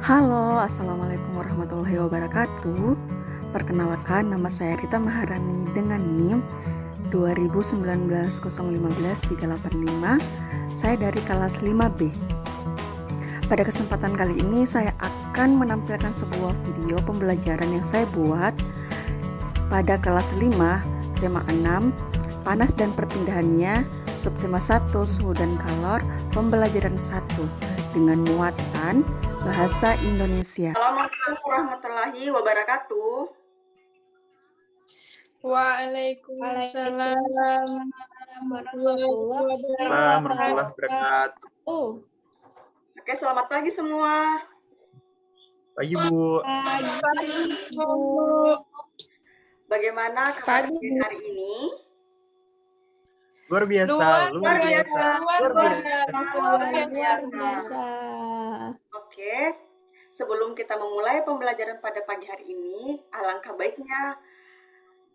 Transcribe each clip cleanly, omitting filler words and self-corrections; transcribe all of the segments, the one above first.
Halo, Assalamualaikum warahmatullahi wabarakatuh. Perkenalkan, nama saya Rita Maharani dengan NIM 2019-015-385. Saya dari kelas 5B. Pada kesempatan kali ini saya akan menampilkan sebuah video pembelajaran yang saya buat pada kelas 5, tema 6, panas dan perpindahannya, subtema 1, suhu dan kalor, pembelajaran 1, dengan muatan bahasa Indonesia. Assalamualaikum warahmatullahi wabarakatuh. Waalaikumsalam warahmatullahi wabarakatuh. Oke, selamat pagi semua. Pagi, Bu. Bagaimana kabar hari ini? Luar biasa. Luar biasa. Oke, sebelum kita memulai pembelajaran pada pagi hari ini, alangkah baiknya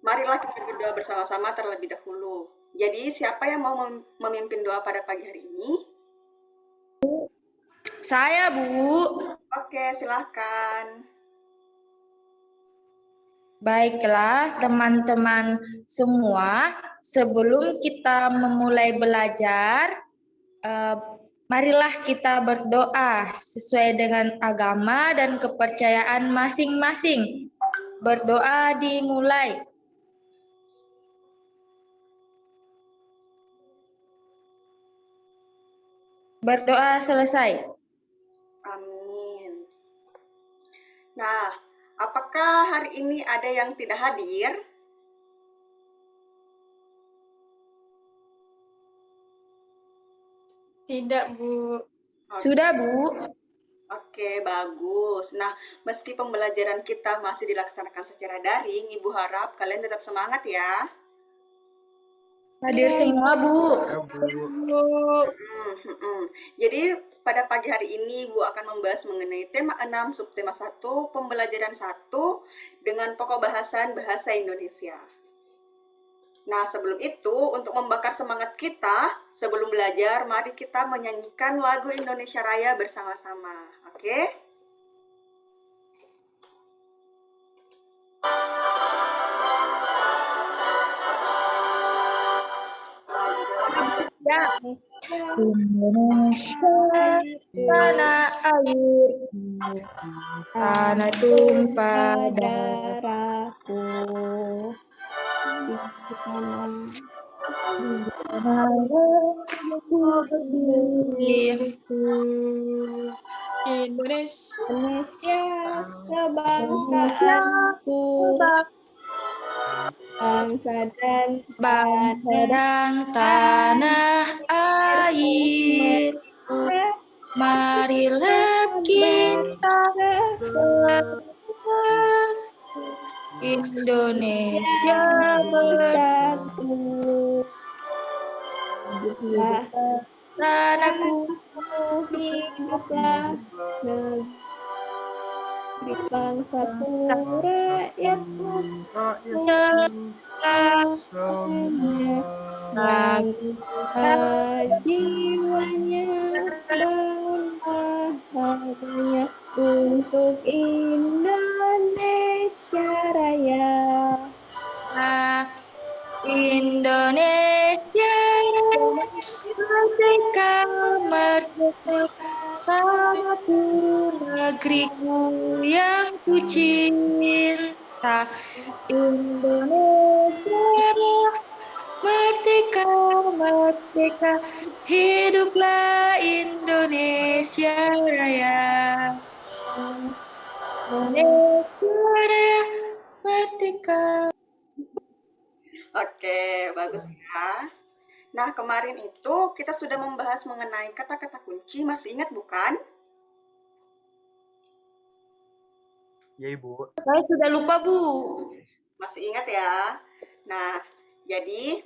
marilah kita berdoa bersama-sama terlebih dahulu. Jadi, siapa yang mau memimpin doa pada pagi hari ini? Saya, Bu. Oke, silahkan. Baiklah, teman-teman semua, sebelum kita memulai belajar, marilah kita berdoa sesuai dengan agama dan kepercayaan masing-masing. Berdoa dimulai. Berdoa selesai. Amin. Nah, apakah hari ini ada yang tidak hadir? Tidak, Bu. Sudah, Bu. Oke, bagus. Nah, meski pembelajaran kita masih dilaksanakan secara daring, Ibu harap kalian tetap semangat ya. Hadir semua, Bu. Jadi, pada pagi hari ini Ibu akan membahas mengenai tema 6, subtema 1, pembelajaran 1, dengan pokok bahasan bahasa Indonesia. Nah, sebelum itu, untuk membakar semangat kita, sebelum belajar, mari kita menyanyikan lagu Indonesia Raya bersama-sama. Oke? Indonesia, tanah airku, tanah tumpah darahku. Di sana Indonesia, kebangsaanku, bangsa dan tanah airku. Marilah kita bersatu, Indonesia bersatu. Tanahku, hiduplah negeri bangsaku, rakyatku, jiwanya dan bahagianya untuk Indonesia Raya. Indonesia merdeka, merdeka, satu negeriku yang ku cinta. Indonesia merdeka, merdeka, hiduplah Indonesia Raya. Indonesia Raya merdeka. Oke, bagus ya. Nah, kemarin itu kita sudah membahas mengenai kata-kata kunci. Masih ingat bukan? Ya, Ibu. Saya sudah lupa, Bu. Masih ingat ya? Nah, jadi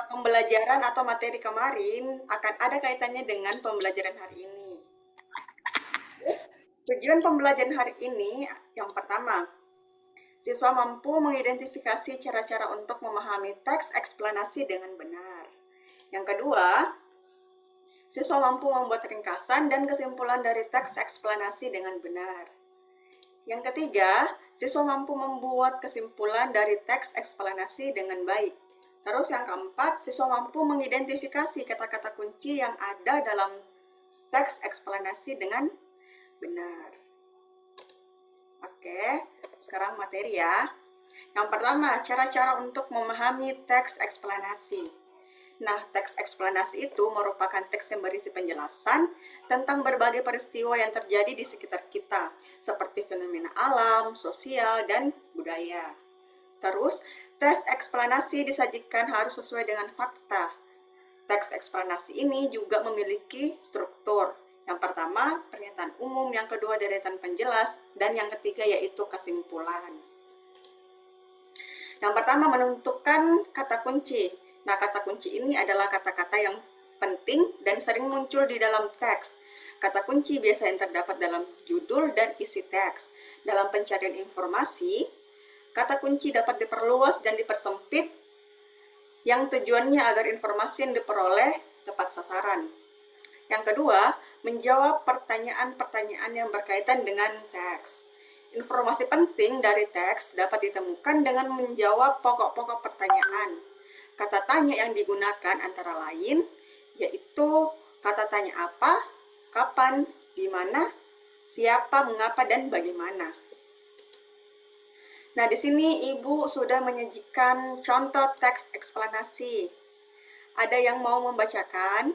pembelajaran atau materi kemarin akan ada kaitannya dengan pembelajaran hari ini. Tujuan pembelajaran hari ini yang pertama, siswa mampu mengidentifikasi cara-cara untuk memahami teks eksplanasi dengan benar. Yang kedua, Siswa mampu membuat ringkasan dan kesimpulan dari teks eksplanasi dengan benar. Yang ketiga, siswa mampu membuat kesimpulan dari teks eksplanasi dengan baik. Terus yang keempat, siswa mampu mengidentifikasi kata-kata kunci yang ada dalam teks eksplanasi dengan benar. Oke, sekarang materi ya. Yang pertama, cara-cara untuk memahami teks eksplanasi. Nah, teks eksplanasi itu merupakan teks yang berisi penjelasan tentang berbagai peristiwa yang terjadi di sekitar kita, seperti fenomena alam, sosial, dan budaya. Terus, teks eksplanasi disajikan harus sesuai dengan fakta. Teks eksplanasi ini juga memiliki struktur. Yang pertama, pernyataan umum, yang kedua, deretan penjelas, dan yang ketiga yaitu kesimpulan. Yang pertama, menentukan kata kunci. Nah, kata kunci ini adalah kata-kata yang penting dan sering muncul di dalam teks. Kata kunci biasanya terdapat dalam judul dan isi teks. Dalam pencarian informasi, kata kunci dapat diperluas dan dipersempit yang tujuannya agar informasi yang diperoleh tepat sasaran. Yang kedua, menjawab pertanyaan-pertanyaan yang berkaitan dengan teks. Informasi penting dari teks dapat ditemukan dengan menjawab pokok-pokok pertanyaan. Kata tanya yang digunakan antara lain yaitu kata tanya apa, kapan, di mana, siapa, mengapa, dan bagaimana. Nah, di sini Ibu sudah menyajikan contoh teks eksplanasi. Ada yang mau membacakan?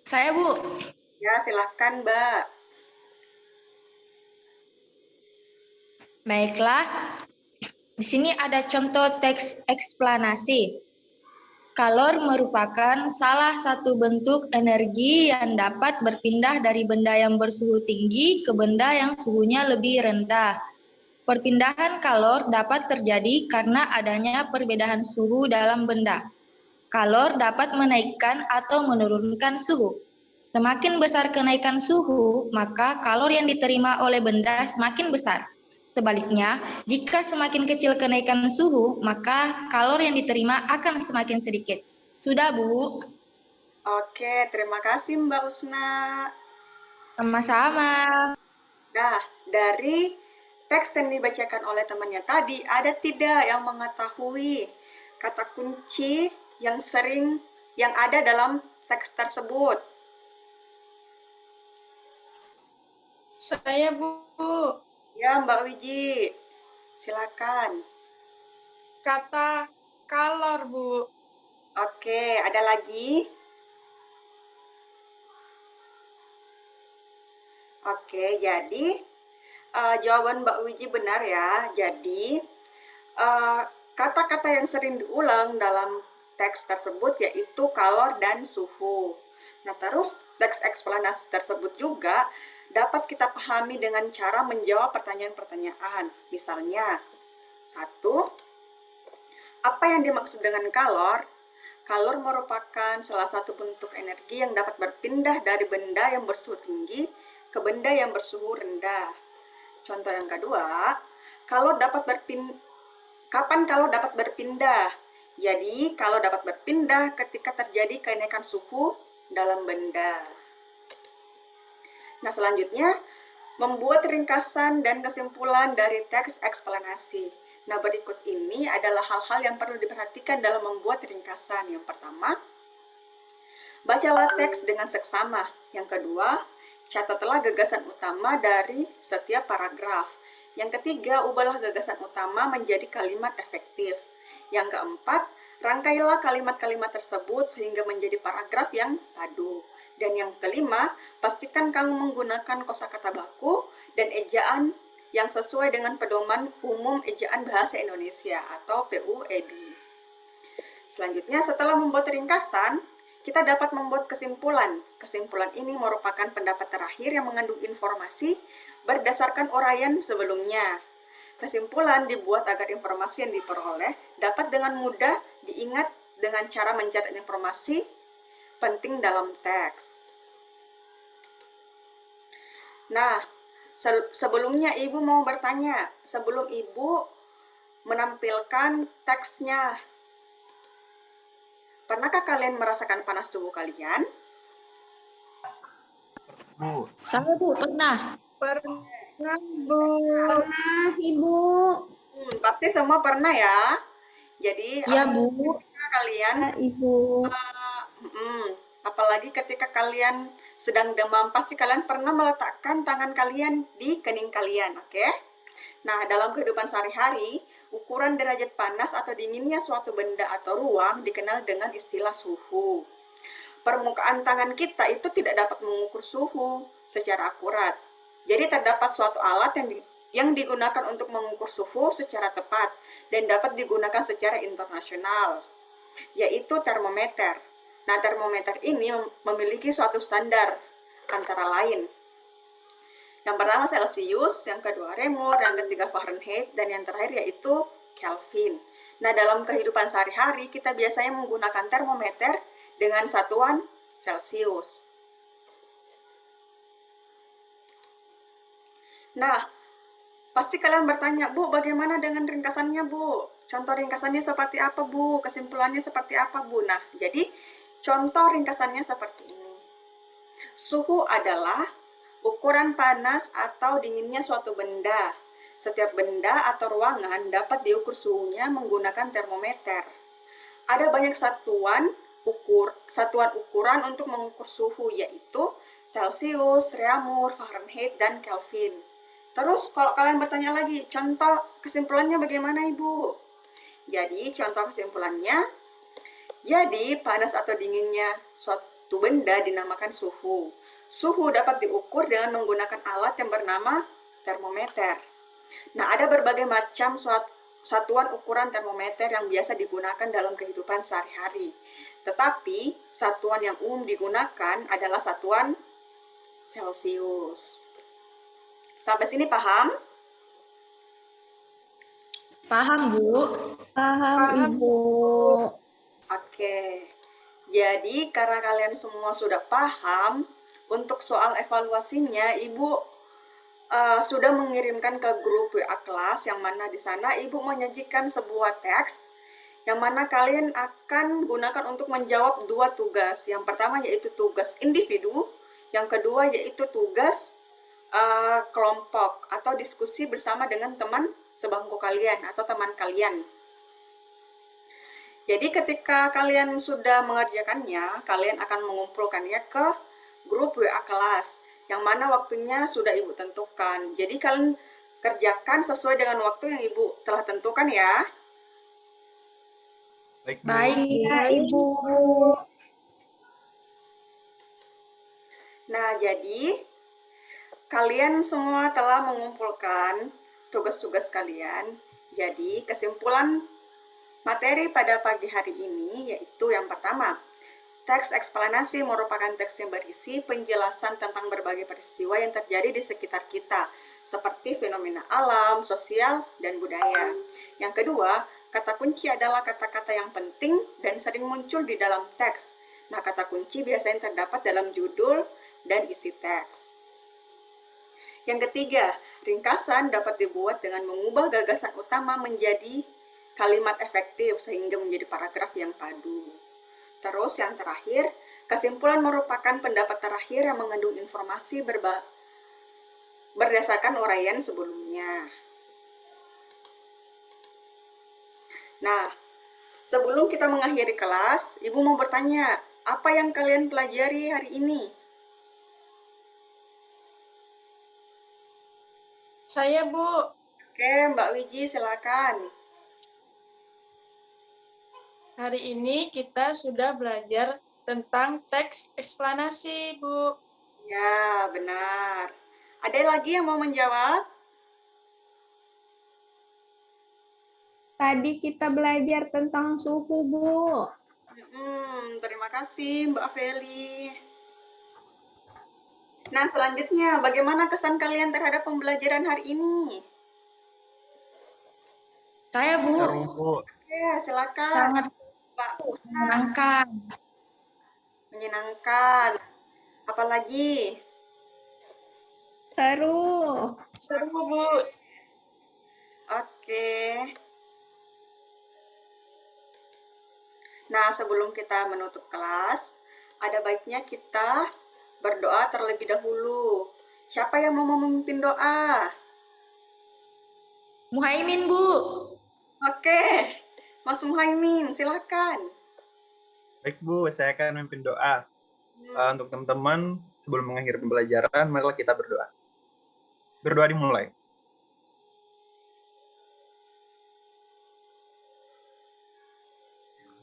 Saya, Bu. Ya, silakan, Mbak. Baiklah. Di sini ada contoh teks eksplanasi. Kalor merupakan salah satu bentuk energi yang dapat berpindah dari benda yang bersuhu tinggi ke benda yang suhunya lebih rendah. Perpindahan kalor dapat terjadi karena adanya perbedaan suhu dalam benda. Kalor dapat menaikkan atau menurunkan suhu. Semakin besar kenaikan suhu, maka kalor yang diterima oleh benda semakin besar. Sebaliknya, jika semakin kecil kenaikan suhu, maka kalor yang diterima akan semakin sedikit. Sudah, Bu? Oke, terima kasih Mbak Usna. Sama-sama. Nah, dari teks yang dibacakan oleh temannya tadi, ada tidak yang mengetahui kata kunci yang ada dalam teks tersebut? Saya, Bu. Ya, Mbak Wiji. Silakan. Kata kalor, Bu. Oke, ada lagi? Oke, jadi jawaban Mbak Wiji benar ya. Jadi, kata-kata yang sering diulang dalam teks tersebut yaitu kalor dan suhu. Nah, terus teks eksplanasi tersebut juga dapat kita pahami dengan cara menjawab pertanyaan-pertanyaan. Misalnya, 1. Apa yang dimaksud dengan kalor? Kalor merupakan salah satu bentuk energi yang dapat berpindah dari benda yang bersuhu tinggi ke benda yang bersuhu rendah. Contoh yang kedua, kapan kalor dapat berpindah? Jadi, kalor dapat berpindah ketika terjadi kenaikan suhu dalam benda. Nah, selanjutnya, membuat ringkasan dan kesimpulan dari teks eksplanasi. Nah, berikut ini adalah hal-hal yang perlu diperhatikan dalam membuat ringkasan. Yang pertama, bacalah teks dengan seksama. Yang kedua, catatlah gagasan utama dari setiap paragraf. Yang ketiga, ubahlah gagasan utama menjadi kalimat efektif. Yang keempat, rangkailah kalimat-kalimat tersebut sehingga menjadi paragraf yang padu. Dan yang kelima, pastikan kamu menggunakan kosakata baku dan ejaan yang sesuai dengan Pedoman Umum Ejaan Bahasa Indonesia atau PUED. Selanjutnya, setelah membuat ringkasan, kita dapat membuat kesimpulan. Kesimpulan ini merupakan pendapat terakhir yang mengandung informasi berdasarkan uraian sebelumnya. Kesimpulan dibuat agar informasi yang diperoleh dapat dengan mudah diingat dengan cara mencatat informasi penting dalam teks. Nah, sebelumnya Ibu mau bertanya, sebelum Ibu menampilkan teksnya, Pernahkah kalian merasakan panas tubuh kalian? Bu. Saya Bu pernah. Pernah, Bu. Ah, Ibu. Pasti semua pernah ya. Jadi Iya Bu. kalian Ah, Ibu. apalagi ketika kalian sedang demam, pasti kalian pernah meletakkan tangan kalian di kening kalian, oke? Nah, dalam kehidupan sehari-hari, ukuran derajat panas atau dinginnya suatu benda atau ruang dikenal dengan istilah suhu. Permukaan tangan kita itu tidak dapat mengukur suhu secara akurat. Jadi terdapat suatu alat yang digunakan untuk mengukur suhu secara tepat dan dapat digunakan secara internasional, yaitu termometer. Nah, termometer ini memiliki suatu standar antara lain. Yang pertama Celsius, yang kedua Reaumur, yang ketiga Fahrenheit, dan yang terakhir yaitu Kelvin. Nah, dalam kehidupan sehari-hari kita biasanya menggunakan termometer dengan satuan Celsius. Nah, pasti kalian bertanya, Bu, bagaimana dengan ringkasannya, Bu? Contoh ringkasannya seperti apa, Bu? Kesimpulannya seperti apa, Bu? Nah, jadi contoh ringkasannya seperti ini. Suhu adalah ukuran panas atau dinginnya suatu benda. Setiap benda atau ruangan dapat diukur suhunya menggunakan termometer. Ada banyak satuan ukuran untuk mengukur suhu, yaitu Celsius, Reaumur, Fahrenheit, dan Kelvin. Terus kalau kalian bertanya lagi, contoh kesimpulannya bagaimana, Ibu? Jadi contoh kesimpulannya, jadi panas atau dinginnya suatu benda dinamakan suhu. Suhu dapat diukur dengan menggunakan alat yang bernama termometer. Nah, ada berbagai macam satuan ukuran termometer yang biasa digunakan dalam kehidupan sehari-hari. Tetapi satuan yang umum digunakan adalah satuan Celsius. Sampai sini paham? Paham Bu. Paham, Ibu. Oke. Jadi karena kalian semua sudah paham, untuk soal evaluasinya Ibu sudah mengirimkan ke grup WA kelas, yang mana di sana Ibu menyajikan sebuah teks yang mana kalian akan gunakan untuk menjawab dua tugas. Yang pertama yaitu tugas individu, yang kedua yaitu tugas kelompok atau diskusi bersama dengan teman sebangku kalian atau teman kalian. Jadi ketika kalian sudah mengerjakannya, kalian akan mengumpulkannya ke grup WA kelas, yang mana waktunya sudah Ibu tentukan. Jadi kalian kerjakan sesuai dengan waktu yang Ibu telah tentukan ya. Baik, Bu. Baik. Ya, Ibu. Nah, jadi kalian semua telah mengumpulkan tugas-tugas kalian. Jadi kesimpulan materi pada pagi hari ini yaitu yang pertama, teks eksplanasi merupakan teks yang berisi penjelasan tentang berbagai peristiwa yang terjadi di sekitar kita, seperti fenomena alam, sosial, dan budaya. Yang kedua, kata kunci adalah kata-kata yang penting dan sering muncul di dalam teks. Nah, kata kunci biasanya terdapat dalam judul dan isi teks. Yang ketiga, ringkasan dapat dibuat dengan mengubah gagasan utama menjadi kalimat efektif sehingga menjadi paragraf yang padu. Terus yang terakhir, kesimpulan merupakan pendapat terakhir yang mengandung informasi berdasarkan uraian sebelumnya. Nah, sebelum kita mengakhiri kelas, Ibu mau bertanya, apa yang kalian pelajari hari ini? Saya, Bu. Oke, Mbak Wiji, silakan. Hari ini kita sudah belajar tentang teks eksplanasi, Bu. Ya, benar. Ada lagi yang mau menjawab? Tadi kita belajar tentang suhu, Bu. Terima kasih, Mbak Feli. Nah, selanjutnya, bagaimana kesan kalian terhadap pembelajaran hari ini? Saya Bu. Seru, Bu. Oke, silakan. Sangat Pak Ustaz. menyenangkan. Menyenangkan. Apalagi? Seru. Seru, Bu. Oke. Nah, sebelum kita menutup kelas, ada baiknya kita berdoa terlebih dahulu. Siapa yang mau memimpin doa? Muhaimin, Bu. Oke, Mas Muhaimin, silakan. Baik Bu, saya akan memimpin doa. Untuk teman-teman, sebelum mengakhiri pembelajaran, marilah kita berdoa. Berdoa dimulai.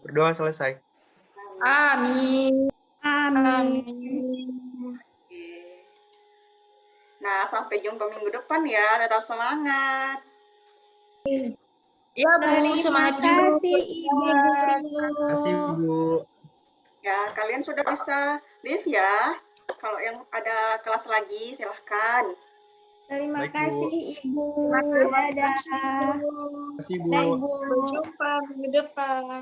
Berdoa selesai. Amin. Amin. Oke. Nah, sampai jumpa minggu depan ya. Tetap semangat. Ya, Bu, Terima semangat kasih, juga. Ibu. Terima kasih Bu. Ya, kalian sudah bisa live ya. Kalau yang ada kelas lagi, silahkan. Terima Baik, Bu. kasih, Ibu. Terima Dadah. kasih, Bu. Terima kasih Bu. Dadah, Ibu. Sampai jumpa minggu depan.